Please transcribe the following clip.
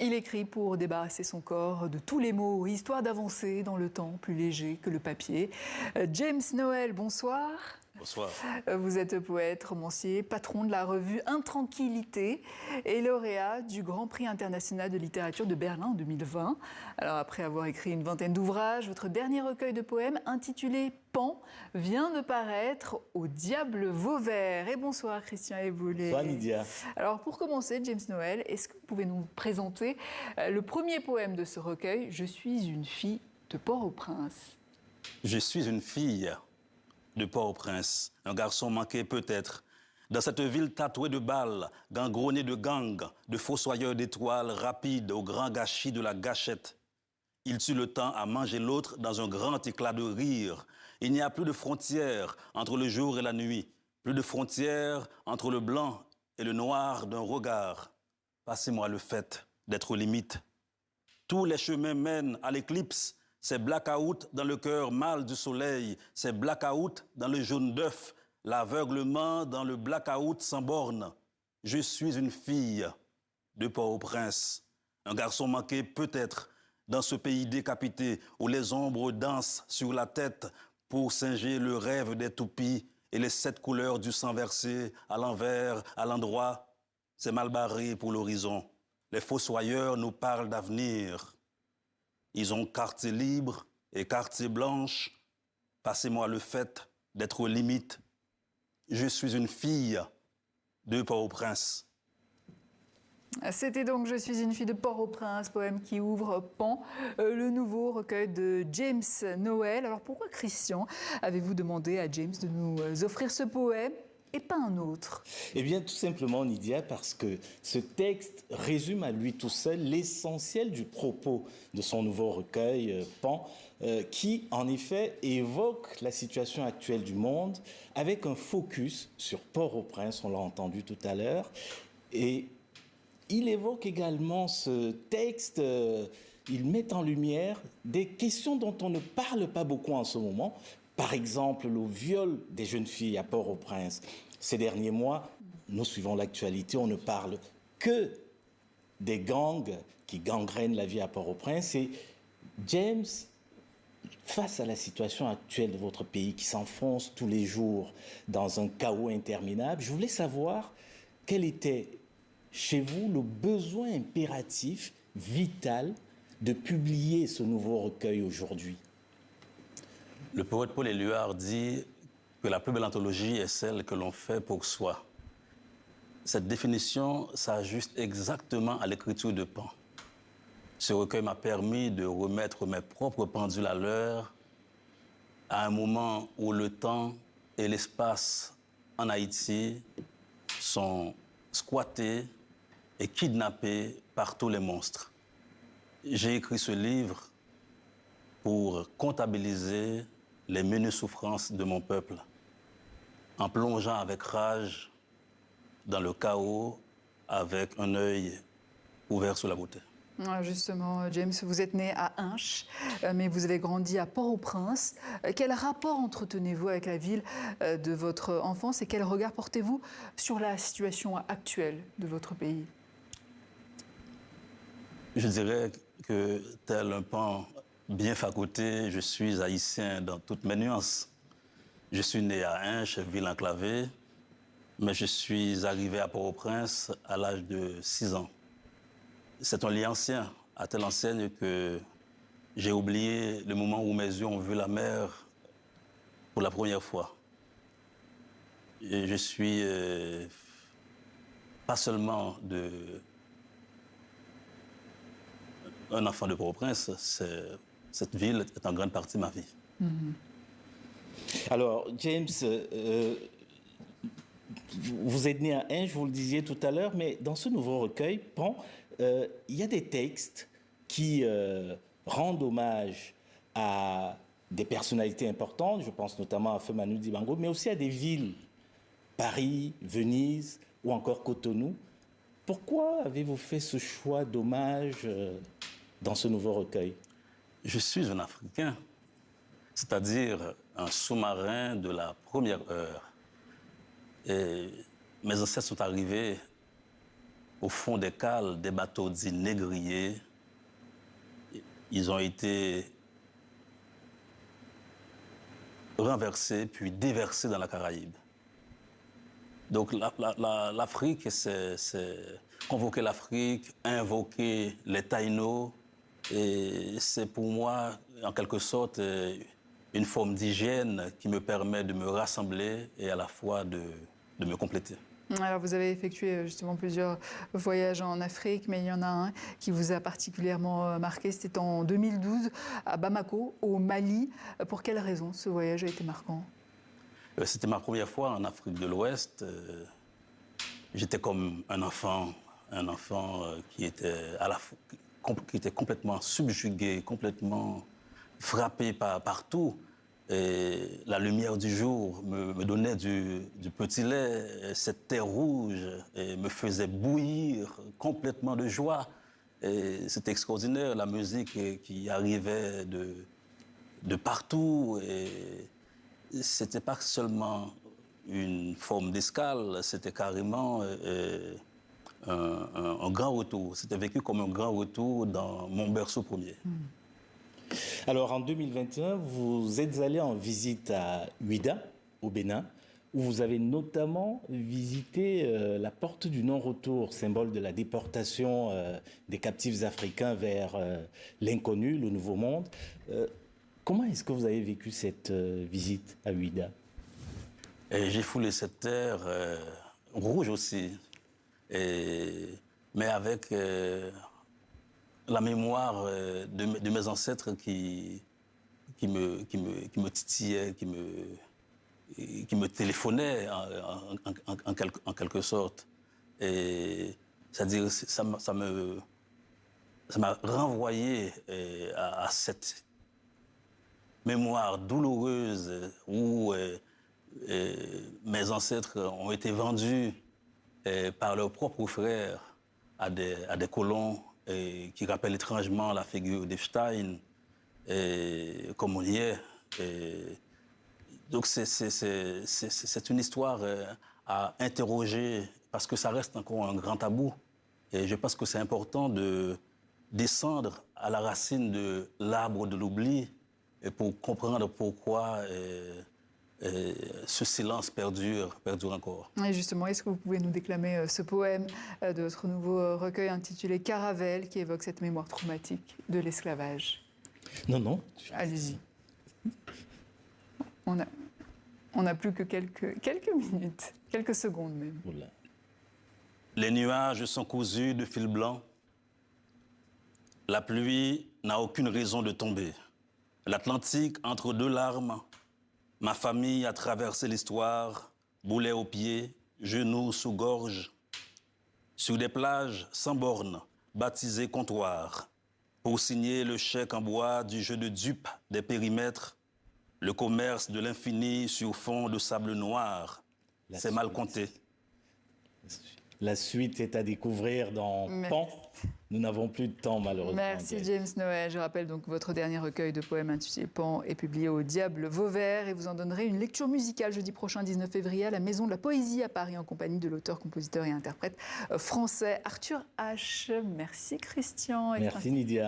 Il écrit pour débarrasser son corps de tous les maux, histoire d'avancer dans le temps plus léger que le papier. James Noël, bonsoir. Bonsoir. Vous êtes poète, romancier, patron de la revue Intranquillité et lauréat du Grand Prix international de littérature de Berlin en 2020. Alors après avoir écrit une vingtaine d'ouvrages, votre dernier recueil de poèmes intitulé Pan vient de paraître au Diable Vauvert. Et bonsoir Christian Eboulé. Bonsoir Lydia. Alors pour commencer, James Noël, est-ce que vous pouvez nous présenter le premier poème de ce recueil, Je suis une fille de Port-au-Prince? Je suis une fille de Port-au-Prince, un garçon manqué peut-être. Dans cette ville tatouée de balles, gangrenée de gangs, de fossoyeurs d'étoiles rapides au grand gâchis de la gâchette. Il tue le temps à manger l'autre dans un grand éclat de rire. Il n'y a plus de frontières entre le jour et la nuit, plus de frontières entre le blanc et le noir d'un regard. Passez-moi le fait d'être limite. Tous les chemins mènent à l'éclipse. C'est blackout dans le cœur mâle du soleil, c'est blackout dans le jaune d'œuf, l'aveuglement dans le blackout sans borne. Je suis une fille de Port-au-Prince, un garçon manqué peut-être dans ce pays décapité où les ombres dansent sur la tête pour singer le rêve des toupies et les 7 couleurs du sang versé à l'envers, à l'endroit. C'est mal barré pour l'horizon. Les fossoyeurs nous parlent d'avenir. Ils ont quartier libre et quartier blanche. Passez-moi le fait d'être limite. Je suis une fille de Port-au-Prince. C'était donc Je suis une fille de Port-au-Prince, poème qui ouvre Pan, le nouveau recueil de James Noël. Alors pourquoi, Christian, avez-vous demandé à James de nous offrir ce poème et pas un autre? Eh bien, tout simplement, Lydia, parce que ce texte résume à lui tout seul l'essentiel du propos de son nouveau recueil, Pan, qui, en effet, évoque la situation actuelle du monde avec un focus sur Port-au-Prince, on l'a entendu tout à l'heure, et il évoque également ce texte, il met en lumière des questions dont on ne parle pas beaucoup en ce moment. Par exemple, le viol des jeunes filles à Port-au-Prince. Ces derniers mois, nous suivons l'actualité, on ne parle que des gangs qui gangrènent la vie à Port-au-Prince. Et James, face à la situation actuelle de votre pays qui s'enfonce tous les jours dans un chaos interminable, je voulais savoir quel était chez vous le besoin impératif, vital, de publier ce nouveau recueil aujourd'hui. Le poète Paul Éluard dit que la plus belle anthologie est celle que l'on fait pour soi. Cette définition s'ajuste exactement à l'écriture de Pan. Ce recueil m'a permis de remettre mes propres pendules à l'heure à un moment où le temps et l'espace en Haïti sont squattés et kidnappés par tous les monstres. J'ai écrit ce livre pour comptabiliser les menues souffrances de mon peuple, en plongeant avec rage dans le chaos, avec un œil ouvert sur la beauté. Justement, James, vous êtes né à Hinches, mais vous avez grandi à Port-au-Prince. Quel rapport entretenez-vous avec la ville de votre enfance et quel regard portez-vous sur la situation actuelle de votre pays? Je dirais que, tel un pan bien fagoté, je suis haïtien dans toutes mes nuances. Je suis né à Hinches, ville enclavée, mais je suis arrivé à Port-au-Prince à l'âge de 6 ans. C'est un lien ancien, à telle enseigne que j'ai oublié le moment où mes yeux ont vu la mer pour la première fois. Et je suis pas seulement un enfant de Port-au-Prince, cette ville est en grande partie ma vie. Alors, James, vous êtes né à Hinches, vous le disiez tout à l'heure, mais dans ce nouveau recueil, Pan, il y a des textes qui rendent hommage à des personnalités importantes, je pense notamment à Feu Manu Dibango, mais aussi à des villes, Paris, Venise ou encore Cotonou. Pourquoi avez-vous fait ce choix d'hommage dans ce nouveau recueil? Je suis un Africain, c'est-à-dire un sous-marin de la première heure. Et mes ancêtres sont arrivés au fond des cales, des bateaux dits négriers. Ils ont été renversés puis déversés dans la Caraïbe. Donc l'Afrique, c'est convoquer l'Afrique, invoquer les Taïnos, et c'est pour moi, en quelque sorte, une forme d'hygiène qui me permet de me rassembler et à la fois de me compléter. Alors, vous avez effectué justement plusieurs voyages en Afrique, mais il y en a un qui vous a particulièrement marqué. C'était en 2012 à Bamako, au Mali. Pour quelle raison ce voyage a été marquant? C'était ma première fois en Afrique de l'Ouest. J'étais comme un enfant qui était qui était complètement subjugué, complètement frappé par tout. Et la lumière du jour me donnait du petit lait. Cette terre rouge me faisait bouillir complètement de joie. C'était extraordinaire, la musique qui arrivait de partout. C'était pas seulement une forme d'escale, c'était carrément un grand retour. C'était vécu comme un grand retour dans mon berceau premier. Alors en 2021, vous êtes allé en visite à Ouidah, au Bénin, où vous avez notamment visité la porte du non-retour, symbole de la déportation des captifs africains vers l'inconnu, le nouveau monde. Comment est-ce que vous avez vécu cette visite à Ouidah? J'ai foulé cette terre rouge aussi, mais avec la mémoire de mes ancêtres qui me titillaient, qui me téléphonaient en quelque sorte. C'est-à-dire, ça m'a renvoyé à cette mémoire douloureuse où mes ancêtres ont été vendus par leurs propres frères à des colons qui rappellent étrangement la figure d'Epstein, comme on y est. Donc c'est une histoire à interroger parce que ça reste encore un grand tabou. Et je pense que c'est important de descendre à la racine de l'arbre de l'oubli pour comprendre pourquoi ce silence perdure encore. Et justement, est-ce que vous pouvez nous déclamer ce poème de votre nouveau recueil intitulé Caravelle, qui évoque cette mémoire traumatique de l'esclavage? Non, non. Allez-y. On n'a plus que quelques minutes, quelques secondes même. Oula. Les nuages sont cousus de fil blanc. La pluie n'a aucune raison de tomber. L'Atlantique entre deux larmes. Ma famille a traversé l'histoire, boulet aux pieds, genoux sous gorge. Sur des plages sans bornes, baptisées comptoirs. Pour signer le chèque en bois du jeu de dupes des périmètres, le commerce de l'infini sur fond de sable noir. C'est mal compté. La suite est à découvrir dans Pan. Nous n'avons plus de temps, malheureusement. Merci James Noël. Je rappelle donc votre dernier recueil de poèmes intitulé Pan est publié au Diable Vauvert et vous en donnerez une lecture musicale jeudi prochain 19 février à la Maison de la Poésie à Paris en compagnie de l'auteur, compositeur et interprète français Arthur H. Merci Christian. Merci Nydia.